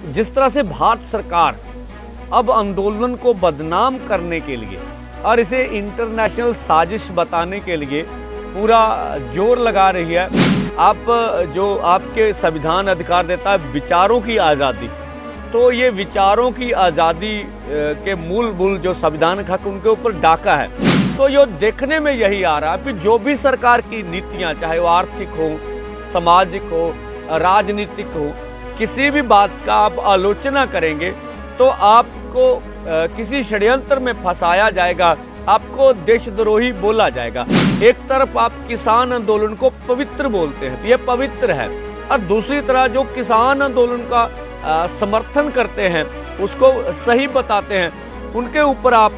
जिस तरह से भारत सरकार अब आंदोलन को बदनाम करने के लिए और इसे इंटरनेशनल साजिश बताने के लिए पूरा जोर लगा रही है। आप जो आपके संविधान अधिकार देता है विचारों की आज़ादी, तो ये विचारों की आज़ादी के मूल जो संविधान हक उनके ऊपर डाका है। तो ये देखने में यही आ रहा है कि जो भी सरकार की नीतियां, चाहे वो आर्थिक हो, सामाजिक हो, राजनीतिक हो, किसी भी बात का आप आलोचना करेंगे तो आपको किसी षड्यंत्र में फंसाया जाएगा, आपको देशद्रोही बोला जाएगा। एक तरफ आप किसान आंदोलन को पवित्र बोलते हैं, ये पवित्र है, और दूसरी तरह जो किसान आंदोलन का समर्थन करते हैं उसको सही बताते हैं, उनके ऊपर आप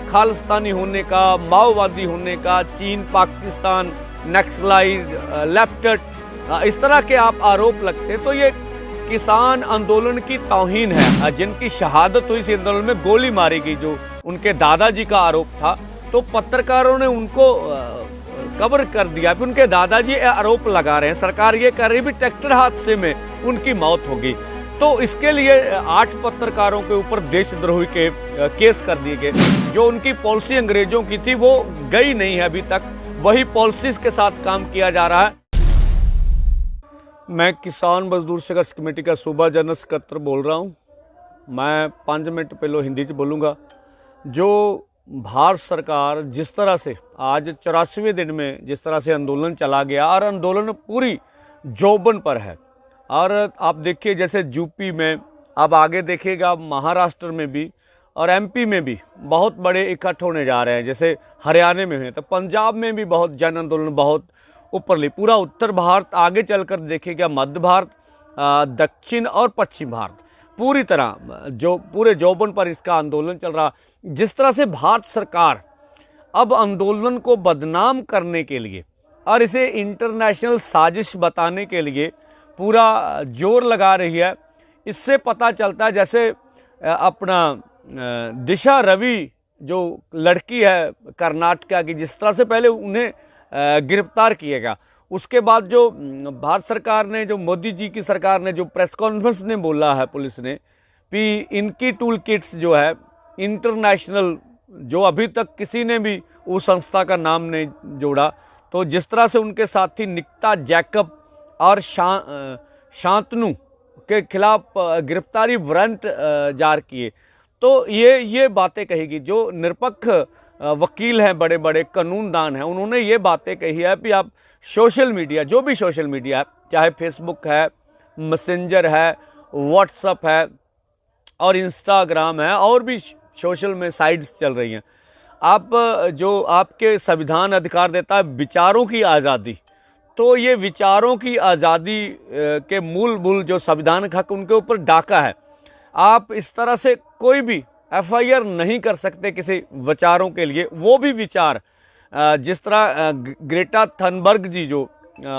खालिस्तानी होने का, माओवादी होने का, चीन, पाकिस्तान, नक्सलाइट, लेफ्टिस्ट, इस तरह के आप आरोप लगते हैं। तो ये किसान आंदोलन की तौहीन है। जिनकी शहादत हुई इस आंदोलन में, गोली मारी गई, जो उनके दादाजी का आरोप था, तो पत्रकारों ने उनको कवर कर दिया कि उनके दादाजी आरोप लगा रहे हैं, सरकार ये कर रही भी ट्रैक्टर हादसे में उनकी मौत होगी। तो इसके लिए 8 पत्रकारों के ऊपर देशद्रोही के केस कर दिए गए। जो उनकी पॉलिसी अंग्रेजों की थी वो गई नहीं है अभी तक, वही पॉलिसीज के साथ काम किया जा रहा है। मैं किसान मजदूर संघर्ष कमेटी का सूबा जनरल सेक्रेटरी बोल रहा हूँ। मैं 5 मिनट पहले हिंदी च बोलूँगा। जो भारत सरकार जिस तरह से आज 84वें दिन में जिस तरह से आंदोलन चला गया, और आंदोलन पूरी जोबन पर है, और आप देखिए जैसे यूपी में, अब आगे देखिएगा महाराष्ट्र में भी और एमपी में भी बहुत बड़े इकट्ठ होने जा रहे हैं। जैसे हरियाणा में हुए, तो पंजाब में भी बहुत जन आंदोलन बहुत ऊपरली, पूरा उत्तर भारत, आगे चलकर देखिएगा मध्य भारत, दक्षिण और पश्चिम भारत, पूरी तरह जो पूरे जोबन पर इसका आंदोलन चल रहा। जिस तरह से भारत सरकार अब आंदोलन को बदनाम करने के लिए और इसे इंटरनेशनल साजिश बताने के लिए पूरा जोर लगा रही है, इससे पता चलता है। जैसे अपना दिशा रवि जो लड़की है कर्नाटका की, जिस तरह से पहले उन्हें गिरफ्तार किया गया, उसके बाद जो भारत सरकार ने, जो मोदी जी की सरकार ने जो प्रेस कॉन्फ्रेंस ने बोला है पुलिस ने कि इनकी टूल किट्स जो है इंटरनेशनल, जो अभी तक किसी ने भी उस संस्था का नाम नहीं जोड़ा, तो जिस तरह से उनके साथी निकिता जैकब और शांतनु के खिलाफ गिरफ्तारी वारंट जारी किए, तो ये बातें कहेगी। जो निरपेक्ष वकील हैं, बड़े बड़े कानूनदान हैं, उन्होंने ये बातें कही है कि आप सोशल मीडिया, जो भी सोशल मीडिया है, चाहे फेसबुक है, मैसेंजर है, व्हाट्सएप है और इंस्टाग्राम है, और भी सोशल में साइट्स चल रही हैं, आप जो आपके संविधान अधिकार देता है विचारों की आज़ादी, तो ये विचारों की आज़ादी के मूल जो संविधान हक उनके ऊपर डाका है। आप इस तरह से कोई भी एफआईआर नहीं कर सकते किसी विचारों के लिए, वो भी विचार जिस तरह ग्रेटा थनबर्ग जी जो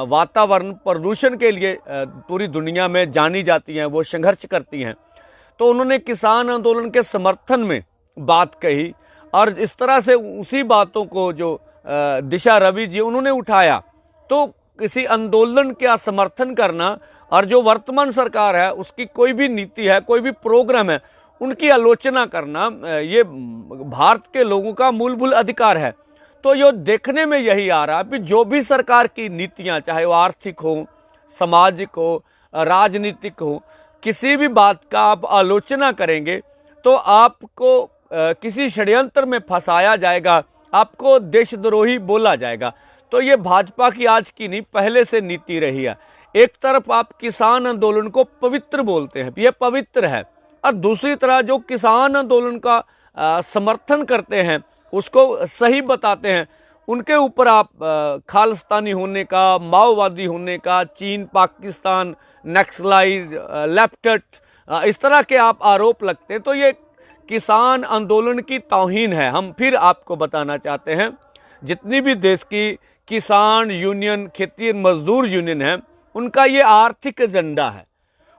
वातावरण प्रदूषण के लिए पूरी दुनिया में जानी जाती हैं, वो संघर्ष करती हैं, तो उन्होंने किसान आंदोलन के समर्थन में बात कही, और इस तरह से उसी बातों को जो दिशा रवि जी उन्होंने उठाया। तो किसी आंदोलन का समर्थन करना और जो वर्तमान सरकार है उसकी कोई भी नीति है, कोई भी प्रोग्राम है, उनकी आलोचना करना, ये भारत के लोगों का मूलभूत अधिकार है। तो ये देखने में यही आ रहा है कि जो भी सरकार की नीतियां, चाहे वो आर्थिक हो, सामाजिक हो, राजनीतिक हो, किसी भी बात का आप आलोचना करेंगे तो आपको किसी षड्यंत्र में फंसाया जाएगा, आपको देशद्रोही बोला जाएगा। तो ये भाजपा की आज की नहीं, पहले से नीति रही है। एक तरफ आप किसान आंदोलन को पवित्र बोलते हैं, ये पवित्र है, और दूसरी तरह जो किसान आंदोलन का समर्थन करते हैं उसको सही बताते हैं, उनके ऊपर आप खालिस्तानी होने का, माओवादी होने का, चीन, पाकिस्तान, नक्सलाइट, लेफ्टिस्ट, इस तरह के आप आरोप लगते हैं। तो ये किसान आंदोलन की तौहीन है। हम फिर आपको बताना चाहते हैं, जितनी भी देश की किसान यूनियन, खेती मजदूर यूनियन है, उनका ये आर्थिक एजेंडा है।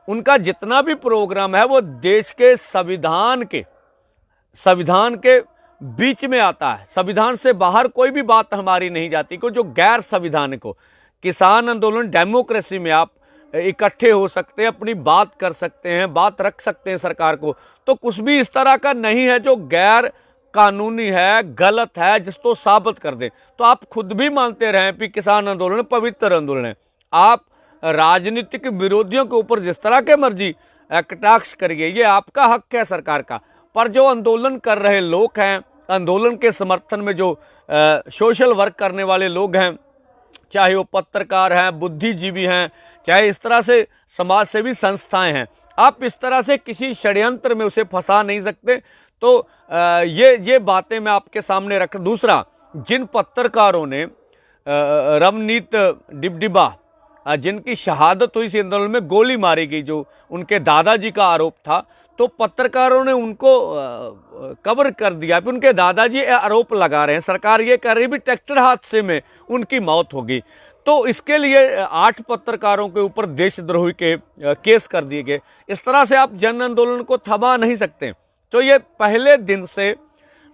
उनका जितना भी प्रोग्राम है वो देश के संविधान के बीच में आता है। संविधान से बाहर कोई भी बात हमारी नहीं जाती। को जो गैर संविधानिक हो, किसान आंदोलन डेमोक्रेसी में आप इकट्ठे हो सकते हैं, अपनी बात कर सकते हैं, बात रख सकते हैं सरकार को। तो कुछ भी इस तरह का नहीं है जो गैर कानूनी है, गलत है, जिसको साबित कर दे। तो आप खुद भी मानते रहे कि किसान आंदोलन पवित्र आंदोलन है। आप राजनीतिक विरोधियों के ऊपर जिस तरह के मर्जी कटाक्ष करिए, ये आपका हक है सरकार का। पर जो आंदोलन कर रहे लोग हैं, आंदोलन के समर्थन में जो सोशल वर्क करने वाले लोग हैं, चाहे वो पत्रकार हैं, बुद्धिजीवी हैं, चाहे इस तरह से समाज सेवी संस्थाएं हैं, आप इस तरह से किसी षड्यंत्र में उसे फंसा नहीं सकते। तो ये बातें मैं आपके सामने रख। दूसरा, जिन पत्रकारों ने रवनीत डिबडिबा जिनकी शहादत हुई इस आंदोलन में, गोली मारी गई, जो उनके दादाजी का आरोप था, तो पत्रकारों ने उनको कवर कर दिया। फिर उनके दादाजी आरोप लगा रहे हैं, सरकार ये कह रही है भी ट्रैक्टर हादसे में उनकी मौत होगी। तो इसके लिए 8 पत्रकारों के ऊपर देशद्रोही के केस कर दिए गए। इस तरह से आप जन आंदोलन को थमा नहीं सकते। तो ये पहले दिन से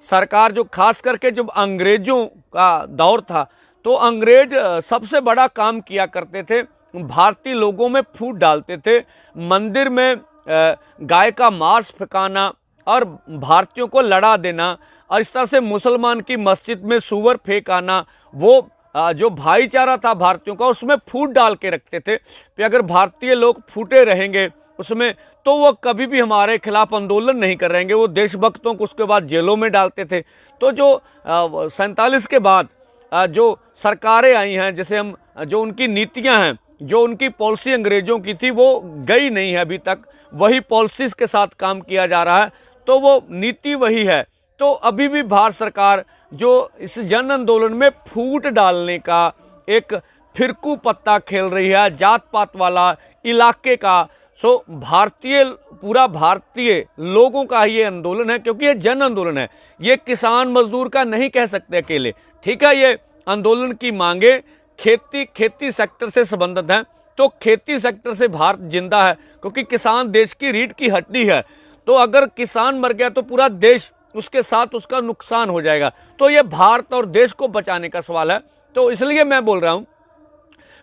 सरकार, जो खास करके जब अंग्रेजों का दौर था, तो अंग्रेज सबसे बड़ा काम किया करते थे, भारतीय लोगों में फूट डालते थे, मंदिर में गाय का मांस फेंकाना और भारतीयों को लड़ा देना, और इस तरह से मुसलमान की मस्जिद में सूअर फेंक आना। वो जो भाईचारा था भारतीयों का, उसमें फूट डाल के रखते थे कि अगर भारतीय लोग फूटे रहेंगे उसमें, तो वो कभी भी हमारे खिलाफ आंदोलन नहीं कर रहेंगे। वो देशभक्तों को उसके बाद जेलों में डालते थे। तो जो 47 के बाद जो सरकारें आई हैं, जैसे हम जो उनकी नीतियां हैं, जो उनकी पॉलिसी अंग्रेजों की थी, वो गई नहीं है अभी तक, वही पॉलिसीज के साथ काम किया जा रहा है। तो वो नीति वही है। तो अभी भी भारत सरकार जो इस जन आंदोलन में फूट डालने का एक फिरकू पत्ता खेल रही है, जात पात वाला इलाके का, सो पूरा भारतीय लोगों का ये आंदोलन है, क्योंकि ये जन आंदोलन है। ये किसान मजदूर का नहीं कह सकते अकेले। ठीक है, ये आंदोलन की मांगे खेती सेक्टर से संबंधित है। तो खेती सेक्टर से भारत जिंदा है, क्योंकि किसान देश की रीढ़ की हड्डी है। तो अगर किसान मर गया तो पूरा देश उसके साथ उसका नुकसान हो जाएगा। तो ये भारत और देश को बचाने का सवाल है। तो इसलिए मैं बोल रहा हूं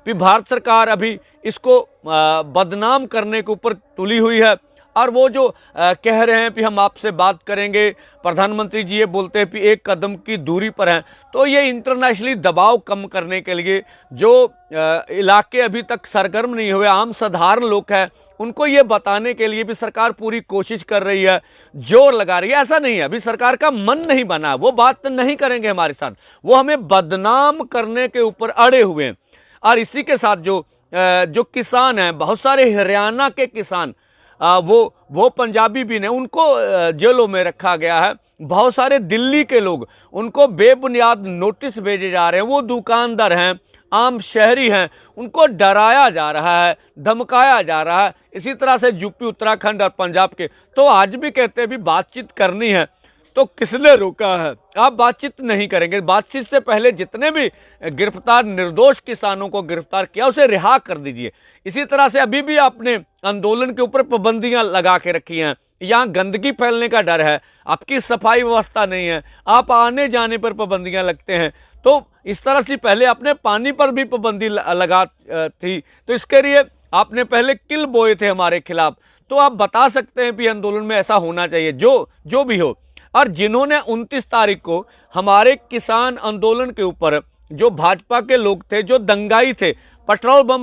कि भारत सरकार अभी इसको बदनाम करने के ऊपर तुली हुई है। और वो जो कह रहे हैं कि हम आपसे बात करेंगे, प्रधानमंत्री जी ये बोलते हैं कि 1 कदम की दूरी पर हैं, तो ये इंटरनेशनली दबाव कम करने के लिए जो इलाके अभी तक सरगर्म नहीं हुए, आम साधारण लोग हैं, उनको ये बताने के लिए भी सरकार पूरी कोशिश कर रही है, जोर लगा रही है। ऐसा नहीं है, अभी सरकार का मन नहीं बना, वो बात नहीं करेंगे हमारे साथ, वो हमें बदनाम करने के ऊपर अड़े हुए हैं। और इसी के साथ जो किसान हैं, बहुत सारे हरियाणा के किसान, वो पंजाबी भी ने, उनको जेलों में रखा गया है। बहुत सारे दिल्ली के लोग, उनको बेबुनियाद नोटिस भेजे जा रहे हैं। वो दुकानदार हैं, आम शहरी हैं, उनको डराया जा रहा है, धमकाया जा रहा है। इसी तरह से यूपी, उत्तराखंड और पंजाब के तो आज भी कहते हैं भी बातचीत करनी है। तो किसने रोका है? आप बातचीत नहीं करेंगे। बातचीत से पहले जितने भी गिरफ्तार निर्दोष किसानों को गिरफ्तार किया, उसे रिहा कर दीजिए। इसी तरह से अभी भी आपने आंदोलन के ऊपर पाबंदियां लगा के रखी हैं। यहाँ गंदगी फैलने का डर है, आपकी सफाई व्यवस्था नहीं है, आप आने जाने पर पाबंदियां लगते हैं। तो इस तरह से पहले आपने पानी पर भी पाबंदी लगा थी, तो इसके लिए आपने पहले किल बोए थे हमारे खिलाफ। तो आप बता सकते हैं कि आंदोलन में ऐसा होना चाहिए, जो भी हो। और जिन्होंने 29 तारीख को हमारे किसान आंदोलन के ऊपर, जो भाजपा के लोग थे, जो दंगाई थे, पेट्रोल बम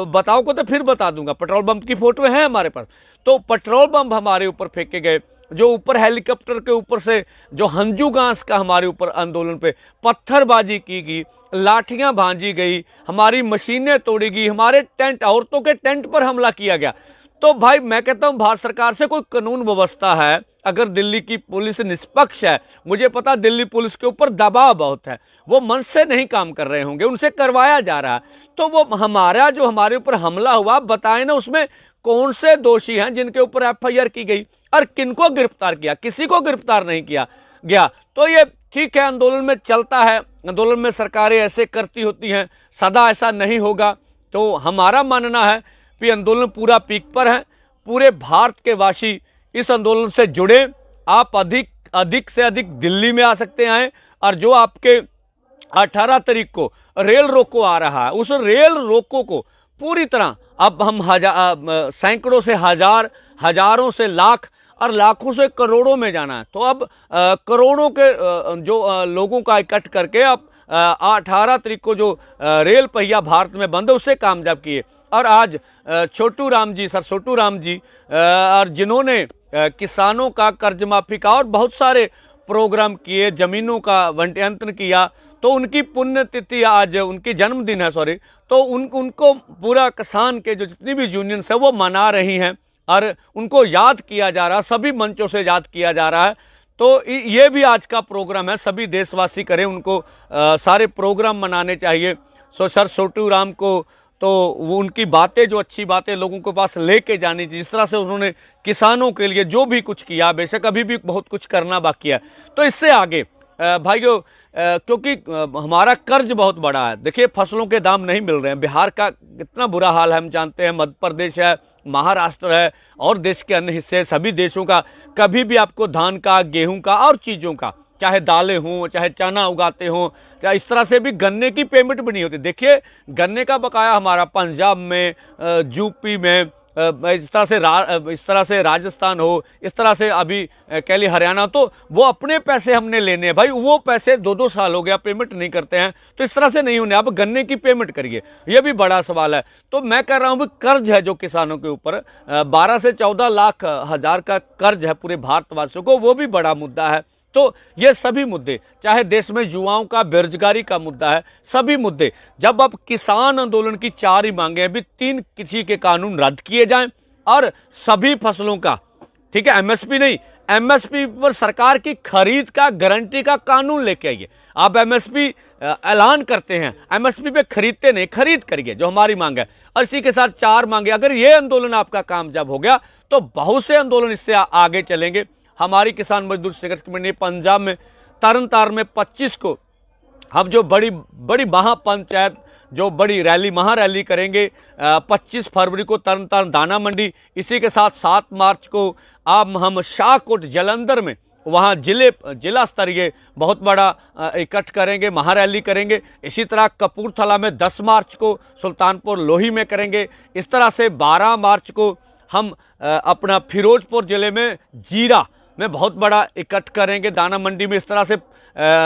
बताओ को तो फिर बता दूंगा, पेट्रोल बम की फोटो है हमारे पास। तो पेट्रोल बम हमारे ऊपर फेंके गए, जो ऊपर हेलीकॉप्टर के ऊपर से जो हंजू घास का हमारे ऊपर आंदोलन पे पत्थरबाजी की गई, लाठियां भांजी गई, हमारी मशीनें तोड़ी गई, हमारे टेंट, औरतों के टेंट पर हमला किया गया। तो भाई मैं कहता हूं भारत सरकार से कोई कानून व्यवस्था है? अगर दिल्ली की पुलिस निष्पक्ष है, मुझे पता दिल्ली पुलिस के ऊपर दबाव बहुत है, वो मन से नहीं काम कर रहे होंगे, उनसे करवाया जा रहा है। तो वो हमारा जो हमारे ऊपर हमला हुआ, बताएं ना उसमें कौन से दोषी हैं जिनके ऊपर एफआईआर की गई और किनको गिरफ्तार किया? किसी को गिरफ्तार नहीं किया गया। तो ये ठीक है, आंदोलन में चलता है, आंदोलन में सरकारें ऐसे करती होती हैं, सदा ऐसा नहीं होगा। तो हमारा मानना है कि आंदोलन पूरा पीक पर है, पूरे भारत के वासी इस आंदोलन से जुड़े। आप अधिक से अधिक दिल्ली में आ सकते हैं, और जो आपके 18 तारीख को रेल रोको आ रहा है, उस रेल रोको को पूरी तरह अब हम सैकड़ों से हजार, हजारों से लाख और लाखों से करोड़ों में जाना है। तो अब करोड़ों के जो लोगों का इकट्ठ करके अब 18 तारीख को जो रेल पहिया भारत में बंद है उससे कामयाब किए। और आज छोटू राम जी, सर छोटू राम जी और जिन्होंने किसानों का कर्ज माफी का और बहुत सारे प्रोग्राम किए, जमीनों का बंटन किया, तो उनकी पुण्यतिथि आज, उनकी जन्मदिन है सॉरी, तो उनको पूरा किसान के जो जितनी भी यूनियंस है वो मना रही हैं और उनको याद किया जा रहा है, सभी मंचों से याद किया जा रहा है। तो ये भी आज का प्रोग्राम है, सभी देशवासी करें, उनको सारे प्रोग्राम मनाने चाहिए। सो सर छोटू राम को तो वो उनकी बातें, जो अच्छी बातें लोगों के पास लेके जानी चाहिए, जिस तरह से उन्होंने किसानों के लिए जो भी कुछ किया, बेशक अभी भी बहुत कुछ करना बाकी है। तो इससे आगे भाइयों, क्योंकि हमारा कर्ज बहुत बड़ा है, देखिए फसलों के दाम नहीं मिल रहे हैं, बिहार का कितना बुरा हाल है हम जानते हैं, मध्य प्रदेश है, महाराष्ट्र है और देश के अन्य हिस्से, सभी देशों का कभी भी आपको धान का, गेहूं का और चीज़ों का, चाहे दालें हों, चाहे चना उगाते हों, चाहे इस तरह से भी गन्ने की पेमेंट भी नहीं होती। देखिए गन्ने का बकाया हमारा पंजाब में, यूपी में, इस तरह से राजस्थान हो, इस तरह से अभी कह ली हरियाणा, तो वो अपने पैसे हमने लेने हैं भाई, वो पैसे 2-2 साल हो गया पेमेंट नहीं करते हैं, तो इस तरह से नहीं होने, आप गन्ने की पेमेंट करिए, ये भी बड़ा सवाल है। तो मैं कह रहा हूं कर्ज है जो किसानों के ऊपर 12 से 14 लाख हजार का कर्ज है पूरे भारतवासियों को, वो भी बड़ा मुद्दा है। तो ये सभी मुद्दे, चाहे देश में युवाओं का बेरोजगारी का मुद्दा है, सभी मुद्दे, जब अब किसान आंदोलन की 4 ही मांगे, अभी 3 कृषि के कानून रद्द किए जाएं और सभी फसलों का, ठीक है, एमएसपी नहीं, एमएसपी पर सरकार की खरीद का गारंटी का कानून लेके आइए। आप एमएसपी ऐलान करते हैं, एमएसपी पे खरीदते नहीं, खरीद करिए जो हमारी मांग है। और इसी के साथ 4 मांगे, अगर ये आंदोलन आपका कामयाब हो गया तो बहुत से आंदोलन इससे आगे चलेंगे। हमारी किसान मजदूर संघर्ष कमेटी पंजाब में तरन तार में 25 को हम जो बड़ी महापंचायत, जो बड़ी रैली, महारैली करेंगे 25 फरवरी को तरन तारण दाना मंडी। इसी के साथ 7 मार्च को अब हम शाहकोट जलंधर में वहाँ जिला स्तरीय बहुत बड़ा इकट्ठ करेंगे, महारैली करेंगे। इसी तरह कपूरथला में 10 मार्च को, सुल्तानपुर लोही में करेंगे। इस तरह से 12 मार्च को हम अपना फिरोजपुर जिले में जीरा में बहुत बड़ा इकट्ठ करेंगे, दाना मंडी में। इस तरह से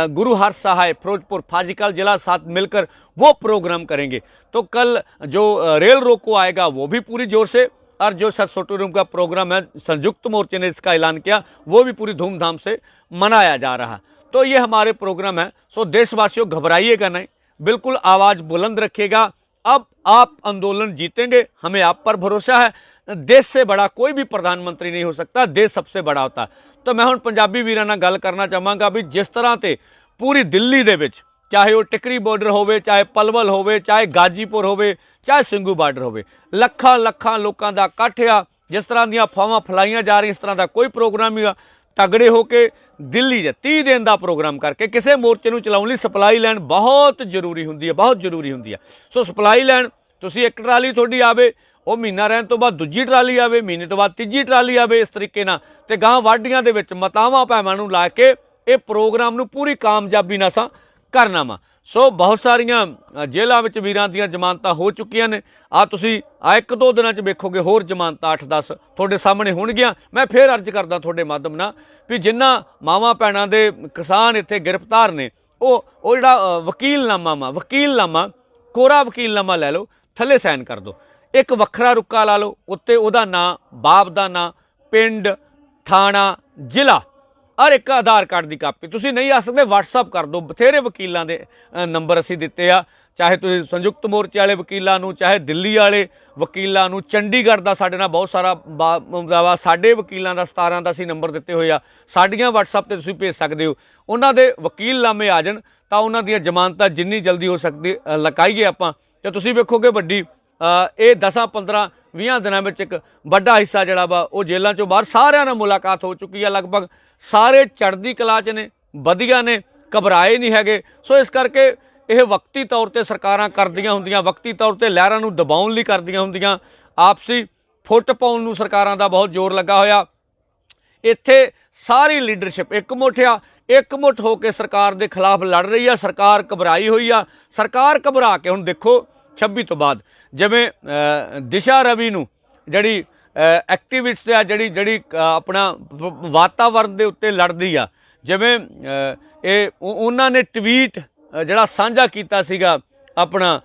गुरु हर सहाय फिरोजपुर फाजिकल जिला साथ मिलकर वो प्रोग्राम करेंगे। तो कल जो रेल रोको आएगा वो भी पूरी जोर से, और जो सर छोटू राम का प्रोग्राम है, संयुक्त मोर्चे ने इसका ऐलान किया, वो भी पूरी धूमधाम से मनाया जा रहा है। तो ये हमारे प्रोग्राम है। सो देशवासियों घबराइएगा नहीं, बिल्कुल आवाज बुलंद रखिएगा। अब आप आंदोलन जीतेंगे, हमें आप पर भरोसा है। देश से बड़ा कोई भी प्रधानमंत्री नहीं हो सकता, देश सबसे बड़ा होता है। तो मैं हुण पंजाबी वीरां नाल गल करना चाहांगा भी जिस तरह से पूरी दिल्ली दे विच, चाहे वो टिकरी बॉर्डर होवे, चाहे पलवल होवे, चाहे गाजीपुर होवे, चाहे ਸਿੰਘੂ बार्डर होवे, ਲੱਖਾਂ ਲੱਖਾਂ लोगों का इकट्ठ आ। जिस तरह ਦੀਆਂ ਅਫਵਾਹਾਂ फैलाਈਆਂ जा रही, इस तरह का कोई प्रोग्राम नहीं। तगड़े होके दिल्ली 30 दिन का प्रोग्राम करके किसी मोर्चे ਨੂੰ ਚਲਾਉਣ ਲਈ सप्लाई लैन बहुत जरूरी होंगी है, बहुत जरूरी होंगी है। सो सप्लाई लैन, तुसीं एक ट्राली थोड़ी आवे, वो महीना रहन तो बाद दूजी ट्राली आवे, महीने तो बाद तीजी ट्राली आवे, इस तरीके नाल ते गांह वाढियां दे विच मतावां पैमां नूं ला के ये प्रोग्राम नूं पूरी कामयाबी नाल असां करना वा। सो बहुत सारियां जेलों में वीरां दीयां जमानतां हो चुकियां ने। तुसीं 1-2 दिनां च वेखोगे होर जमानतां 8-10 तुहाडे सामने होणगीਆਂ। मैं फिर अर्ज करदा तुहाडे माध्यम नाल भी जिन्हां मावां भैणां दे किसान इत्थे गिरफ्तार ने, ਉਹ ਜਿਹੜਾ ਵਕੀਲਨਾਮਾ ਵਕੀਲਨਾਮਾ ਕੋਰਾ ਵਕੀਲਨਾਮਾ ਲੈ ਲਓ, ਥੱਲੇ ਸਾਈਨ ਕਰ ਦਿਓ, ਇੱਕ ਵੱਖਰਾ ਰੁੱਕਾ ਲਾ ਲਓ, ਉੱਤੇ ਉਹਦਾ ਨਾਂ, ਬਾਪ ਦਾ ਨਾਂ, ਪਿੰਡ, ਥਾਣਾ, ਜ਼ਿਲ੍ਹਾ और एक आधार कार्ड की कापी। तुसीं नहीं आ सकते WhatsApp कर दो, बथेरे वकीलों के नंबर असीं दिते आ, चाहे तुसीं संयुक्त मोर्चे वाले वकीलों नूं, चाहे दिल्ली वाले वकीलों नूं, चंडीगढ़ का साडे नाल बहुत सारा वा, साडे वकीलों का 17 का असीं नंबर दिते होए आ, साडीआं WhatsApp ते तुसीं भेज सकदे हो। उन्हां दे वकीलनामे आ जाण तां उन्हां दीआं जमानतां जिन्नी जल्दी हो सकदी लकाईए आपां, ते तुसीं वेखोगे वड्डी ये 10-15-20 दिनों में एक बड़ा हिस्सा जड़ा वा वो जेलों चों बाहर सारिਆਂ नाल मुलाकात हो चुकी है। लगभग सारे चढ़दी कला च ने, वधिया ने, घबराए नहीं हैगे। सो इस करके यह वक्ती तौर पर सरकारां करदियां हुंदियां, वक्ती तौर पर लहरां नूं दबाउण लई करदियां हुंदियां, आपसी फुट पाउण नूं सरकारां दा बहुत जोर लगा होया। इत्थे सारी लीडरशिप एकमुठ आ, एकमुठ होकर सरकार के खिलाफ लड़ रही है। सरकार घबराई हुई आ, सरकार घबरा के हुण देखो 26 ਤੋਂ ਬਾਅਦ। ਜਿਵੇਂ ਦਿਸ਼ਾ ਰਵੀ ਨੂੰ ਜਿਹੜੀ ਐਕਟੀਵਿਸਟ ਆ, ਜਿਹੜੀ ਆਪਣਾ ਵਾਤਾਵਰਨ ਦੇ ਉੱਤੇ ਲੜਦੀ ਆ, ਜਿਵੇਂ ਇਹ ਉਹਨਾਂ ਨੇ ਟਵੀਟ ਜਿਹੜਾ ਸਾਂਝਾ ਕੀਤਾ ਸੀਗਾ ਆਪਣਾ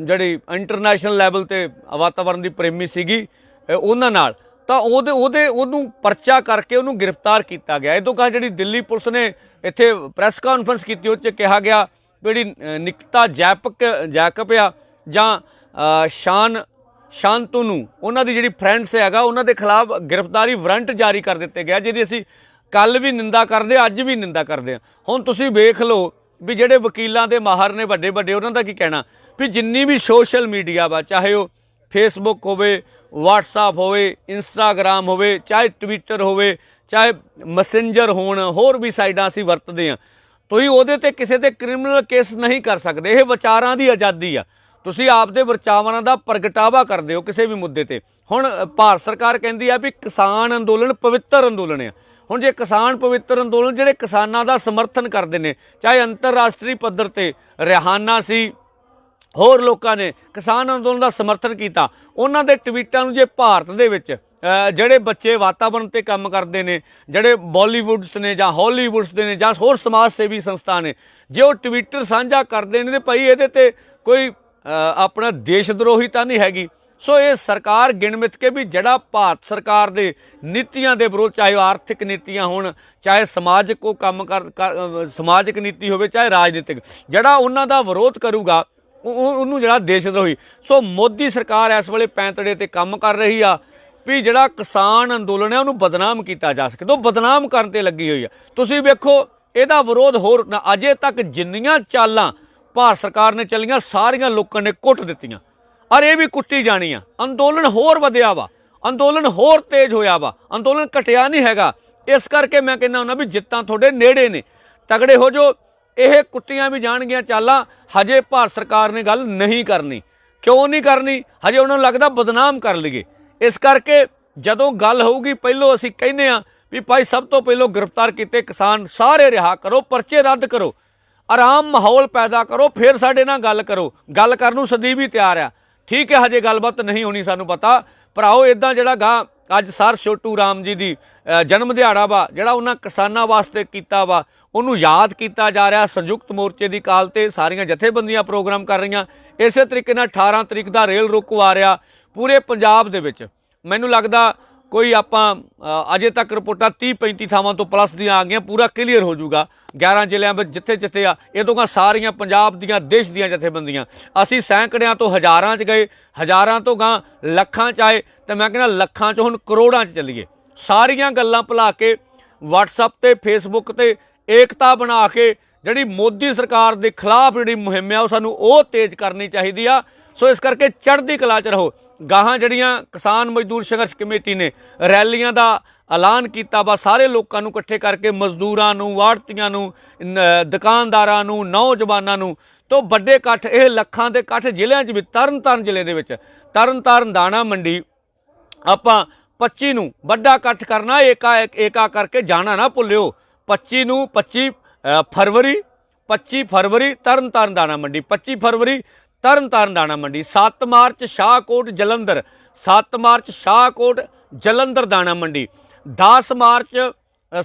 ਜਿਹੜੀ ਇੰਟਰਨੈਸ਼ਨਲ ਲੈਵਲ ਤੇ ਵਾਤਾਵਰਨ ਦੀ ਪ੍ਰੇਮੀ ਸੀਗੀ ਉਹਨਾਂ ਨਾਲ, ਤਾਂ ਉਹਨੂੰ ਪਰਚਾ ਕਰਕੇ ਉਹਨੂੰ ਗ੍ਰਿਫਤਾਰ ਕੀਤਾ ਗਿਆ। ਇਹ ਤੋਂ ਕਹਾ ਜਿਹੜੀ ਦਿੱਲੀ ਪੁਲਿਸ ਨੇ ਇੱਥੇ ਪ੍ਰੈਸ ਕਾਨਫਰੰਸ ਕੀਤੀ, ਉਹ 'ਚ ਕਿਹਾ ਗਿਆ ਜਿਹੜੀ ਨਿਕਤਾ ਜੈਕਬ ਆ ਜਾਂ ਸ਼ਾਂਤਨੂ ਉਹਨਾਂ ਦੀ ਜਿਹੜੀ ਫਰੈਂਡਸ ਹੈਗਾ, ਉਹਨਾਂ ਦੇ ਖਿਲਾਫ ਗ੍ਰਿਫਤਾਰੀ ਵਾਰੰਟ ਜਾਰੀ ਕਰ ਦਿੱਤੇ ਗਿਆ, ਜਿਹਦੀ ਅਸੀਂ ਕੱਲ ਵੀ ਨਿੰਦਾ ਕਰਦੇ, ਅੱਜ ਵੀ ਨਿੰਦਾ ਕਰਦੇ ਹਾਂ। ਹੁਣ ਤੁਸੀਂ ਵੇਖ ਲਓ ਵੀ ਜਿਹੜੇ ਵਕੀਲਾਂ ਦੇ ਮਾਹਰ ਨੇ ਵੱਡੇ ਵੱਡੇ, ਉਹਨਾਂ ਦਾ ਕੀ ਕਹਿਣਾ ਵੀ ਜਿੰਨੀ ਵੀ ਸੋਸ਼ਲ ਮੀਡੀਆ ਵਾ, ਚਾਹੇ ਉਹ ਫੇਸਬੁੱਕ ਹੋਵੇ, ਵਟਸਐਪ ਹੋਵੇ, ਇੰਸਟਾਗ੍ਰਾਮ ਹੋਵੇ, ਚਾਹੇ ਟਵਿੱਟਰ ਹੋਵੇ, ਚਾਹੇ ਮੈਸੇਂਜਰ ਹੋਣ, ਹੋਰ ਵੀ ਸਾਈਡਾਂ ਅਸੀਂ ਵਰਤਦੇ ਹਾਂ, ਤੁਸੀਂ ਉਹਦੇ 'ਤੇ ਕਿਸੇ 'ਤੇ ਕ੍ਰਿਮੀਨਲ ਕੇਸ ਨਹੀਂ ਕਰ ਸਕਦੇ। ਇਹ ਵਿਚਾਰਾਂ ਦੀ ਆਜ਼ਾਦੀ ਆ, ਤੁਸੀਂ ਆਪਦੇ ਵਿਚਾਰਾਂ ਦਾ ਪ੍ਰਗਟਾਵਾ ਕਰਦੇ ਹੋ ਕਿਸੇ ਵੀ ਮੁੱਦੇ 'ਤੇ। ਹੁਣ ਭਾਰਤ ਸਰਕਾਰ ਕਹਿੰਦੀ ਆ ਵੀ ਕਿਸਾਨ ਅੰਦੋਲਨ ਪਵਿੱਤਰ ਅੰਦੋਲਨ ਆ। ਹੁਣ ਜੇ ਕਿਸਾਨ ਪਵਿੱਤਰ ਅੰਦੋਲਨ ਜਿਹੜੇ ਕਿਸਾਨਾਂ ਦਾ ਸਮਰਥਨ ਕਰਦੇ ਨੇ, ਚਾਹੇ ਅੰਤਰਰਾਸ਼ਟਰੀ ਪੱਧਰ 'ਤੇ ਰਿਹਾਨਾ ਸੀ, ਹੋਰ ਲੋਕਾਂ ਨੇ ਕਿਸਾਨ ਅੰਦੋਲਨ ਦਾ ਸਮਰਥਨ ਕੀਤਾ, ਉਹਨਾਂ ਦੇ ਟਵੀਟਾਂ ਨੂੰ ਜੇ ਭਾਰਤ ਦੇ ਵਿੱਚ ਜਿਹੜੇ ਬੱਚੇ ਵਾਤਾਵਰਣ 'ਤੇ ਕੰਮ ਕਰਦੇ ਨੇ, ਜਿਹੜੇ ਬਾਲੀਵੁੱਡਸ ਨੇ ਜਾਂ ਹਾਲੀਵੁੱਡਸ ਦੇ ਨੇ ਜਾਂ ਹੋਰ ਸਮਾਜ ਸੇਵੀ ਸੰਸਥਾ ਨੇ, ਜੇ ਉਹ ਟਵਿੱਟਰ ਸਾਂਝਾ ਕਰਦੇ ਨੇ, ਭਾਈ ਇਹਦੇ 'ਤੇ ਕੋਈ ਆਪਣਾ ਦੇਸ਼ ਦਰੋਹੀ ਤਾਂ ਨਹੀਂ ਹੈਗੀ। ਸੋ ਇਹ ਸਰਕਾਰ ਗਿਣ ਮਿਥ ਕੇ ਵੀ ਜਿਹੜਾ ਭਾਰਤ ਸਰਕਾਰ ਦੇ ਨੀਤੀਆਂ ਦੇ ਵਿਰੋਧ, ਚਾਹੇ ਆਰਥਿਕ ਨੀਤੀਆਂ ਹੋਣ, ਚਾਹੇ ਸਮਾਜਿਕ ਉਹ ਕੰਮ ਸਮਾਜਿਕ ਨੀਤੀ ਹੋਵੇ, ਚਾਹੇ ਰਾਜਨੀਤਿਕ, ਜਿਹੜਾ ਉਹਨਾਂ ਦਾ ਵਿਰੋਧ ਕਰੂਗਾ ਉਹਨੂੰ ਜਿਹੜਾ ਦੇਸ਼ ਦਰੋਹੀ। ਸੋ ਮੋਦੀ ਸਰਕਾਰ ਇਸ ਵੇਲੇ ਪੈਂਤੜੇ 'ਤੇ ਕੰਮ ਕਰ ਰਹੀ ਆ ਵੀ ਜਿਹੜਾ ਕਿਸਾਨ ਅੰਦੋਲਨ ਹੈ ਉਹਨੂੰ ਬਦਨਾਮ ਕੀਤਾ ਜਾ ਸਕੇ, ਤਾਂ ਉਹ ਬਦਨਾਮ ਕਰਨ 'ਤੇ ਲੱਗੀ ਹੋਈ ਆ। ਤੁਸੀਂ ਵੇਖੋ ਇਹਦਾ ਵਿਰੋਧ ਹੋਰ ਅਜੇ ਤੱਕ ਜਿੰਨੀਆਂ ਚਾਲਾਂ ਭਾਰਤ ਸਰਕਾਰ ਨੇ ਚੱਲੀਆਂ, ਸਾਰੀਆਂ ਲੋਕਾਂ ਨੇ ਕੁੱਟ ਦਿੱਤੀਆਂ, ਔਰ ਇਹ ਵੀ ਕੁੱਟੀ ਜਾਣੀ ਆ। ਅੰਦੋਲਨ ਹੋਰ ਵਧਿਆ ਵਾ, ਅੰਦੋਲਨ ਹੋਰ ਤੇਜ਼ ਹੋਇਆ ਵਾ, ਅੰਦੋਲਨ ਘਟਿਆ ਨਹੀਂ ਹੈਗਾ। ਇਸ ਕਰਕੇ ਮੈਂ ਕਹਿੰਦਾ ਹੁੰਦਾ ਵੀ ਜਿੱਤਾਂ ਤੁਹਾਡੇ ਨੇੜੇ ਨੇ, ਤਗੜੇ ਹੋ ਜੋ। ਇਹ ਕੁੱਟੀਆਂ ਵੀ ਜਾਣਗੀਆਂ ਚਾਲਾਂ, ਹਜੇ ਭਾਰਤ ਸਰਕਾਰ ਨੇ ਗੱਲ ਨਹੀਂ ਕਰਨੀ। ਕਿਉਂ ਨਹੀਂ ਕਰਨੀ? ਹਜੇ ਉਹਨਾਂ ਨੂੰ ਲੱਗਦਾ ਬਦਨਾਮ ਕਰ ਲਈਏ। ਇਸ ਕਰਕੇ ਜਦੋਂ ਗੱਲ ਹੋਊਗੀ, ਪਹਿਲੋਂ ਅਸੀਂ ਕਹਿੰਦੇ ਹਾਂ ਵੀ ਭਾਈ ਸਭ ਤੋਂ ਪਹਿਲੋਂ ਗ੍ਰਿਫਤਾਰ ਕੀਤੇ ਕਿਸਾਨ ਸਾਰੇ ਰਿਹਾ ਕਰੋ, ਪਰਚੇ ਰੱਦ ਕਰੋ, ਆਰਾਮ ਮਾਹੌਲ ਪੈਦਾ ਕਰੋ, ਫਿਰ ਸਾਡੇ ਨਾਲ ਗੱਲ ਕਰੋ। ਗੱਲ ਕਰਨ ਨੂੰ ਸਦੀਵ ਵੀ ਤਿਆਰ ਆ, ਠੀਕ ਹੈ। ਹਜੇ ਗੱਲਬਾਤ ਨਹੀਂ ਹੋਣੀ, ਸਾਨੂੰ ਪਤਾ। ਭਰਾਓ ਇੱਦਾਂ ਜਿਹੜਾ ਗਾ ਅੱਜ ਸਰ ਛੋਟੂ ਰਾਮ ਜੀ ਦੀ ਜਨਮ ਦਿਹਾੜਾ ਵਾ, ਜਿਹੜਾ ਉਹਨਾਂ ਕਿਸਾਨਾਂ ਵਾਸਤੇ ਕੀਤਾ ਵਾ, ਉਹਨੂੰ ਯਾਦ ਕੀਤਾ ਜਾ ਰਿਹਾ। ਸੰਯੁਕਤ ਮੋਰਚੇ ਦੀ ਕਾਲ 'ਤੇ ਸਾਰੀਆਂ ਜਥੇਬੰਦੀਆਂ ਪ੍ਰੋਗਰਾਮ ਕਰ ਰਹੀਆਂ। ਇਸੇ ਤਰੀਕੇ ਨਾਲ 18 ਤਰੀਕ ਦਾ ਰੇਲ ਰੋਕੋ ਆ ਰਿਹਾ ਪੂਰੇ ਪੰਜਾਬ ਦੇ ਵਿੱਚ। ਮੈਨੂੰ ਲੱਗਦਾ ਕੋਈ ਆਪਾਂ ਅਜੇ ਤੱਕ ਰਿਪੋਰਟਾਂ 30-35 ਥਾਵਾਂ ਤੋਂ ਪਲੱਸ ਦੀਆਂ ਆ ਗਈਆਂ, ਪੂਰਾ ਕਲੀਅਰ ਹੋ ਜਾਊਗਾ 11 ਜ਼ਿਲ੍ਹਿਆਂ ਵਿੱਚ ਜਿੱਥੇ ਜਿੱਥੇ ਆ। ਇਹ ਤੋਂ ਸਾਰੀਆਂ ਪੰਜਾਬ ਦੀਆਂ, ਦੇਸ਼ ਦੀਆਂ ਜਥੇਬੰਦੀਆਂ, ਅਸੀਂ ਸੈਂਕੜਿਆਂ ਤੋਂ ਹਜ਼ਾਰਾਂ 'ਚ ਗਏ, ਹਜ਼ਾਰਾਂ ਤੋਂ ਗਾਂ ਲੱਖਾਂ 'ਚ ਆਏ, ਤੇ ਮੈਂ ਕਹਿੰਦਾ ਲੱਖਾਂ 'ਚ ਹੁਣ ਕਰੋੜਾਂ 'ਚ ਚੱਲੀਏ। ਸਾਰੀਆਂ ਗੱਲਾਂ ਭੁਲਾ ਕੇ ਵਟਸਐਪ ਤੇ ਫੇਸਬੁੱਕ ਤੇ ਏਕਤਾ ਬਣਾ ਕੇ ਜਿਹੜੀ ਮੋਦੀ ਸਰਕਾਰ ਦੇ ਖਿਲਾਫ ਜਿਹੜੀ ਮੁਹਿੰਮ ਆ ਉਹ ਸਾਨੂੰ ਉਹ ਤੇਜ਼ ਕਰਨੀ ਚਾਹੀਦੀ ਆ। ਸੋ ਇਸ ਕਰਕੇ ਚੜ੍ਹਦੀ ਕਲਾ 'ਚ ਰਹੋ। ਗਾਹਾਂ ਜਿਹੜੀਆਂ ਕਿਸਾਨ ਮਜ਼ਦੂਰ ਸੰਘਰਸ਼ ਕਮੇਟੀ ਨੇ ਰੈਲੀਆਂ ਦਾ ਐਲਾਨ ਕੀਤਾ ਵਾ, ਸਾਰੇ ਲੋਕਾਂ ਨੂੰ ਇਕੱਠੇ ਕਰਕੇ, ਮਜ਼ਦੂਰਾਂ ਨੂੰ, ਆੜ੍ਹਤੀਆਂ ਨੂੰ, ਦੁਕਾਨਦਾਰਾਂ ਨੂੰ, ਨੌਜਵਾਨਾਂ ਨੂੰ, ਤੋਂ ਵੱਡੇ ਇਕੱਠ, ਇਹ ਲੱਖਾਂ ਦੇ ਇਕੱਠ ਜ਼ਿਲ੍ਹਿਆਂ 'ਚ ਵੀ, ਤਰਨਤਾਰਨ ਜ਼ਿਲ੍ਹੇ ਦੇ ਵਿੱਚ ਤਰਨਤਾਰਨ ਦਾਣਾ ਮੰਡੀ ਆਪਾਂ 25 ਨੂੰ ਵੱਡਾ ਇਕੱਠ ਕਰਨਾ, ਏਕਾ ਕਰਕੇ ਜਾਣਾ ਨਾ ਭੁੱਲਿਓ। 25 ਫਰਵਰੀ ਤਰਨਤਾਰਨ ਦਾਣਾ ਮੰਡੀ, 25 ਫਰਵਰੀ ਤਰਨਤਾਰਨ ਦਾਣਾ ਮੰਡੀ, 7 ਮਾਰਚ ਸ਼ਾਹਕੋਟ ਜਲੰਧਰ, 7 ਮਾਰਚ ਸ਼ਾਹਕੋਟ ਜਲੰਧਰ ਦਾਣਾ ਮੰਡੀ, 10 ਮਾਰਚ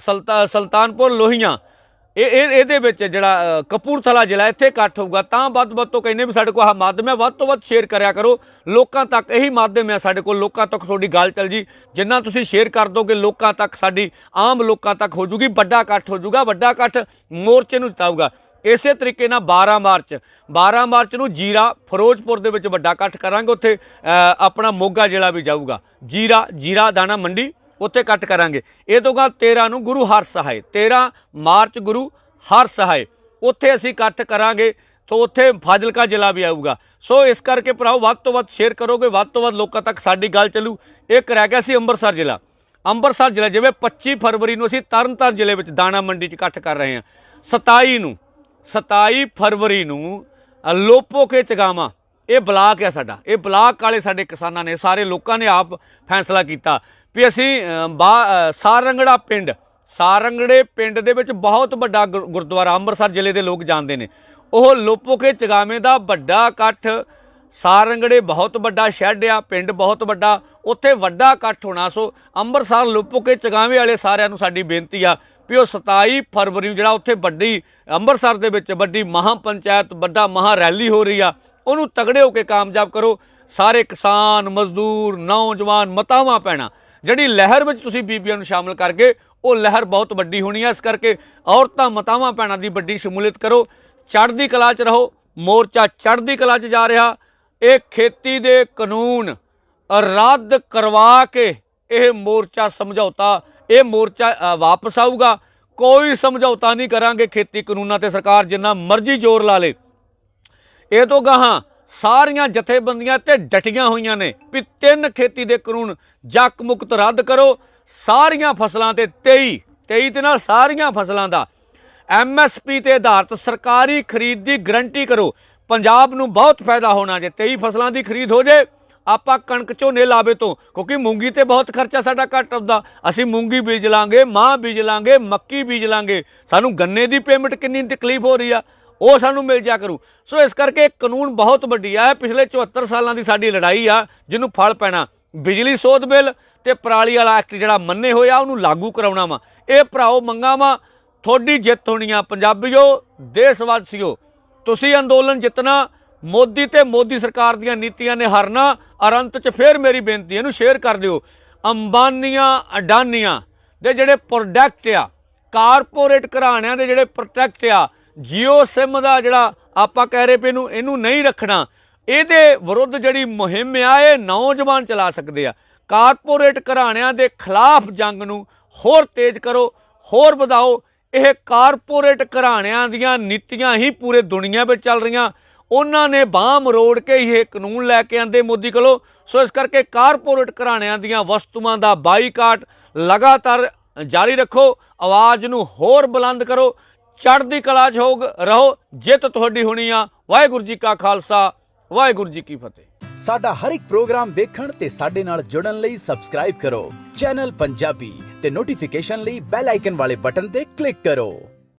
ਸੁਲਤਾਨਪੁਰ ਲੋਹੀਆਂ। ਇਹਦੇ ਵਿੱਚ ਜਿਹੜਾ ਕਪੂਰਥਲਾ ਜ਼ਿਲ੍ਹਾ, ਇੱਥੇ ਇਕੱਠ ਹੋਊਗਾ। ਤਾਂ ਵੱਧ ਤੋਂ ਕਹਿੰਦੇ ਵੀ ਸਾਡੇ ਕੋਲ ਆਹ ਮਾਧਿਅਮ ਹੈ, ਵੱਧ ਤੋਂ ਵੱਧ ਸ਼ੇਅਰ ਕਰਿਆ ਕਰੋ ਲੋਕਾਂ ਤੱਕ। ਇਹੀ ਮਾਧਿਅਮ ਹੈ ਸਾਡੇ ਕੋਲ, ਲੋਕਾਂ ਤੱਕ ਤੁਹਾਡੀ ਗੱਲ ਚੱਲ ਜੀ। ਜਿੰਨਾ ਤੁਸੀਂ ਸ਼ੇਅਰ ਕਰ ਦੋਗੇ ਲੋਕਾਂ ਤੱਕ, ਸਾਡੀ ਆਮ ਲੋਕਾਂ ਤੱਕ ਹੋ ਜੂਗੀ, ਵੱਡਾ ਇਕੱਠ ਹੋ ਜੂਗਾ, ਵੱਡਾ ਇਕੱਠ ਮੋਰਚੇ ਨੂੰ ਜਿਤਾਊਗਾ। ਇਸੇ ਤਰੀਕੇ ਨਾਲ 12 ਮਾਰਚ ਨੂੰ ਜੀਰਾ ਫਿਰੋਜ਼ਪੁਰ ਦੇ ਵਿੱਚ ਵੱਡਾ ਇਕੱਠ ਕਰਾਂਗੇ। ਉੱਥੇ ਆਪਣਾ ਮੋਗਾ ਜ਼ਿਲ੍ਹਾ ਵੀ ਜਾਊਗਾ, ਜੀਰਾ ਦਾਣਾ ਮੰਡੀ, ਉੱਥੇ ਇਕੱਠ ਕਰਾਂਗੇ। ਇਹ ਤੋਂ ਬਾਅਦ 13 ਨੂੰ ਗੁਰੂ ਹਰਸਹਾਏ, 13 ਮਾਰਚ ਗੁਰੂ ਹਰਸਹਾਏ, ਉੱਥੇ ਅਸੀਂ ਇਕੱਠ ਕਰਾਂਗੇ। ਸੋ ਉੱਥੇ ਫਾਜ਼ਿਲਕਾ ਜ਼ਿਲ੍ਹਾ ਵੀ ਆਊਗਾ। ਸੋ ਇਸ ਕਰਕੇ ਭਰਾਓ ਵੱਧ ਤੋਂ ਵੱਧ ਸ਼ੇਅਰ ਕਰੋਗੇ, ਵੱਧ ਤੋਂ ਵੱਧ ਲੋਕਾਂ ਤੱਕ ਸਾਡੀ ਗੱਲ ਚੱਲੂ। ਇੱਕ ਰਹਿ ਗਿਆ ਸੀ ਅੰਮ੍ਰਿਤਸਰ ਜ਼ਿਲ੍ਹਾ। ਜਿਵੇਂ 25 ਫਰਵਰੀ ਨੂੰ ਅਸੀਂ ਤਰਨਤਾਰਨ ਜ਼ਿਲ੍ਹੇ ਵਿੱਚ ਦਾਣਾ ਮੰਡੀ 'ਚ ਇਕੱਠ ਕਰ ਰਹੇ ਹਾਂ। 27 ਫਰਵਰੀ ਨੂੰ ਲੋਪੋਕੇ ਚਗਾਵਾਂ, ਇਹ ਬਲਾਕ ਹੈ ਸਾਡਾ, ਇਹ ਬਲਾਕ ਵਾਲੇ ਸਾਡੇ ਕਿਸਾਨਾਂ ਨੇ, ਸਾਰੇ ਲੋਕਾਂ ਨੇ ਆਪ ਫੈਸਲਾ ਕੀਤਾ ਵੀ ਅਸੀਂ ਸਾਰੰਗੜੇ ਪਿੰਡ ਦੇ ਵਿੱਚ ਬਹੁਤ ਵੱਡਾ ਗੁਰਦੁਆਰਾ ਅੰਮ੍ਰਿਤਸਰ ਜ਼ਿਲ੍ਹੇ ਦੇ ਲੋਕ ਜਾਣਦੇ ਨੇ, ਉਹ ਲੋਪੋਕੇ ਚਗਾਵੇਂ ਦਾ ਵੱਡਾ ਇਕੱਠ ਸਾਰੰਗੜੇ ਬਹੁਤ ਵੱਡਾ ਸ਼ੈੱਡ ਆ, ਪਿੰਡ ਬਹੁਤ ਵੱਡਾ, ਉੱਥੇ ਵੱਡਾ ਇਕੱਠ ਹੋਣਾ। ਸੋ ਅੰਮ੍ਰਿਤਸਰ ਲੁੱਪ ਕੇ ਚਗਾਵੇਂ ਵਾਲੇ ਸਾਰਿਆਂ ਨੂੰ ਸਾਡੀ ਬੇਨਤੀ ਆ ਵੀ ਉਹ 27 ਫਰਵਰੀ ਨੂੰ ਜਿਹੜਾ ਉੱਥੇ ਵੱਡੀ ਅੰਮ੍ਰਿਤਸਰ ਦੇ ਵਿੱਚ ਵੱਡੀ ਮਹਾਂ ਪੰਚਾਇਤ, ਵੱਡਾ ਮਹਾਂ ਰੈਲੀ ਹੋ ਰਹੀ ਆ, ਉਹਨੂੰ ਤਗੜੇ ਹੋ ਕੇ ਕਾਮਯਾਬ ਕਰੋ। ਸਾਰੇ ਕਿਸਾਨ, ਮਜ਼ਦੂਰ, ਨੌਜਵਾਨ, ਮਾਤਾਵਾਂ ਭੈਣਾਂ, ਜਿਹੜੀ ਲਹਿਰ ਵਿੱਚ ਤੁਸੀਂ ਬੀਬੀਆਂ ਨੂੰ ਸ਼ਾਮਲ ਕਰ ਗਏ, ਉਹ ਲਹਿਰ ਬਹੁਤ ਵੱਡੀ ਹੋਣੀ ਹੈ। ਇਸ ਕਰਕੇ ਔਰਤਾਂ, ਮਾਤਾਵਾਂ ਭੈਣਾਂ ਦੀ ਵੱਡੀ ਸ਼ਮੂਲੀਅਤ ਕਰੋ। ਚੜ੍ਹਦੀ ਕਲਾ 'ਚ ਰਹੋ। ਮੋਰਚਾ ਚੜ੍ਹਦੀ ਕਲਾ 'ਚ ਜਾ ਰਿਹਾ। ਇਹ ਖੇਤੀ ਦੇ ਕਾਨੂੰਨ ਰੱਦ ਕਰਵਾ ਕੇ ਇਹ ਮੋਰਚਾ ਸਮਝੌਤਾ, ਇਹ ਮੋਰਚਾ ਵਾਪਸ ਆਊਗਾ। ਕੋਈ ਸਮਝੌਤਾ ਨਹੀਂ ਕਰਾਂਗੇ ਖੇਤੀ ਕਾਨੂੰਨਾਂ ਤੇ। ਸਰਕਾਰ ਜਿੰਨਾ ਮਰਜ਼ੀ ਜ਼ੋਰ ਲਾ ਲੇ, ਇਹ ਤੋਂ ਗਾਹਾਂ ਸਾਰੀਆਂ ਜਥੇਬੰਦੀਆਂ ਤੇ ਡਟੀਆਂ ਹੋਈਆਂ ਨੇ ਵੀ 3 ਖੇਤੀ ਦੇ ਕਾਨੂੰਨ ਜੱਕ ਮੁਕਤ ਰੱਦ ਕਰੋ। ਸਾਰੀਆਂ ਫਸਲਾਂ ਤੇ 23 ਦੇ ਨਾਲ ਸਾਰੀਆਂ ਫਸਲਾਂ ਦਾ MSP ਤੇ ਆਧਾਰਿਤ ਸਰਕਾਰੀ ਖਰੀਦ ਦੀ ਗਰੰਟੀ ਕਰੋ। ਪੰਜਾਬ ਨੂੰ ਬਹੁਤ ਫਾਇਦਾ ਹੋਣਾ ਜੇ 23 ਫਸਲਾਂ ਦੀ ਖਰੀਦ ਹੋ ਜੇ। ਆਪਾਂ ਕਣਕ ਝੋਨੇ ਲਾਵੇ ਤੋਂ, ਕਿਉਂਕਿ ਮੂੰਗੀ ਤੇ ਬਹੁਤ ਖਰਚਾ ਸਾਡਾ ਘੱਟ ਆਉਂਦਾ, ਅਸੀਂ ਮੂੰਗੀ ਬੀਜ ਲਾਂਗੇ, ਮਾਂ ਬੀਜ ਲਾਂਗੇ, ਮੱਕੀ ਬੀਜ ਲਾਂਗੇ। ਸਾਨੂੰ ਗੰਨੇ ਦੀ ਪੇਮੈਂਟ ਕਿੰਨੀ ਤਕਲੀਫ ਹੋ ਰਹੀ ਆ, ਉਹ ਸਾਨੂੰ ਮਿਲ ਜਾ ਕਰੂ। ਸੋ ਇਸ ਕਰਕੇ ਇਹ ਕਾਨੂੰਨ ਬਹੁਤ ਵੱਡੀ ਆ। ਪਿਛਲੇ 74 ਸਾਲਾਂ ਦੀ ਸਾਡੀ ਲੜਾਈ ਆ, ਜਿਹਨੂੰ ਫਲ ਪੈਣਾ। ਬਿਜਲੀ ਸੋਧ ਬਿੱਲ ਤੇ ਪਰਾਲੀ ਵਾਲਾ ਐਕਟ ਜਿਹੜਾ ਮੰਨੇ ਹੋਇਆ, ਉਹਨੂੰ ਲਾਗੂ ਕਰਾਉਣਾ ਵਾ। ਇਹ ਭਰਾਓ ਮੰਗਾਂ ਵਾ, ਤੁਹਾਡੀ ਜਿੱਤ ਹੋਣੀ ਆ। ਪੰਜਾਬੀਓ, ਦੇਸ਼ ਵਾਸੀਓ, ਤੁਸੀਂ ਅੰਦੋਲਨ ਜਿੱਤਣਾ। ਮੋਦੀ ਤੇ ਮੋਦੀ ਸਰਕਾਰ ਦੀਆਂ ਨੀਤੀਆਂ ਨੇ ਹਰਨਾ। ਅਰੰਤ 'ਚ ਫੇਰ ਮੇਰੀ ਬੇਨਤੀ, ਇਹਨੂੰ ਸ਼ੇਅਰ ਕਰ ਦਿਓ। ਅੰਬਾਨੀਆਂ, ਅਡਾਨੀਆਂ ਦੇ ਜਿਹੜੇ ਪ੍ਰੋਡਕਟ ਆ, ਕਾਰਪੋਰੇਟ ਘਰਾਣਿਆਂ ਦੇ ਜਿਹੜੇ ਪ੍ਰੋਡਕਟ ਆ, ਜੀਓ ਸਿਮ ਦਾ ਜਿਹੜਾ ਆਪਾਂ ਕਹਿ ਰਹੇ ਪਏ ਇਹਨੂੰ ਨਹੀਂ ਰੱਖਣਾ। ਇਹਦੇ ਵਿਰੁੱਧ ਜਿਹੜੀ ਮੁਹਿੰਮ ਆ, ਇਹ ਨੌਜਵਾਨ ਚਲਾ ਸਕਦੇ ਆ। ਕਾਰਪੋਰੇਟ ਘਰਾਣਿਆਂ ਦੇ ਖਿਲਾਫ ਜੰਗ ਨੂੰ ਹੋਰ ਤੇਜ਼ ਕਰੋ, ਹੋਰ ਵਧਾਓ। ਇਹ ਕਾਰਪੋਰੇਟ ਘਰਾਣਿਆਂ ਦੀਆਂ ਨੀਤੀਆਂ ਹੀ ਪੂਰੇ ਦੁਨੀਆ ਵਿੱਚ ਚੱਲ ਰਹੀਆਂ। ਉਹਨਾਂ ਨੇ ਬਾਂਹ ਮਰੋੜ ਕੇ ਇਹ ਕਾਨੂੰਨ ਲੈ ਕੇ ਆਂਦੇ ਮੋਦੀ ਕੋਲੋਂ। ਸੋ ਇਸ ਕਰਕੇ ਕਾਰਪੋਰੇਟ ਘਰਾਣਿਆਂ ਦੀਆਂ ਵਸਤੂਆਂ ਦਾ ਬਾਈਕਾਟ ਲਗਾਤਾਰ ਜਾਰੀ ਰੱਖੋ। ਆਵਾਜ਼ ਨੂੰ ਹੋਰ ਬੁਲੰਦ ਕਰੋ। ਚੜ੍ਹਦੀ ਕਲਾ 'ਚ ਰਹੋ। ਜਿੱਤ ਤੁਹਾਡੀ ਹੋਣੀ ਆ। ਵਾਹਿਗੁਰੂ ਜੀ ਕਾ ਖਾਲਸਾ, ਵਾਹਿਗੁਰੂ ਜੀ ਕੀ ਫਤਿਹ। ਸਾਡਾ ਹਰ ਇੱਕ ਪ੍ਰੋਗਰਾਮ ਦੇਖਣ ਤੇ ਸਾਡੇ ਨਾਲ ਜੁੜਨ ਲਈ ਸਬਸਕ੍ਰਾਈਬ ਕਰੋ ਚੈਨਲ ਪੰਜਾਬੀ ਤੇ ਨੋਟੀਫਿਕੇਸ਼ਨ ਲਈ ਬੈਲ ਆਈਕਨ ਵਾਲੇ ਬਟਨ ਤੇ ਕਲਿੱਕ ਕਰੋ।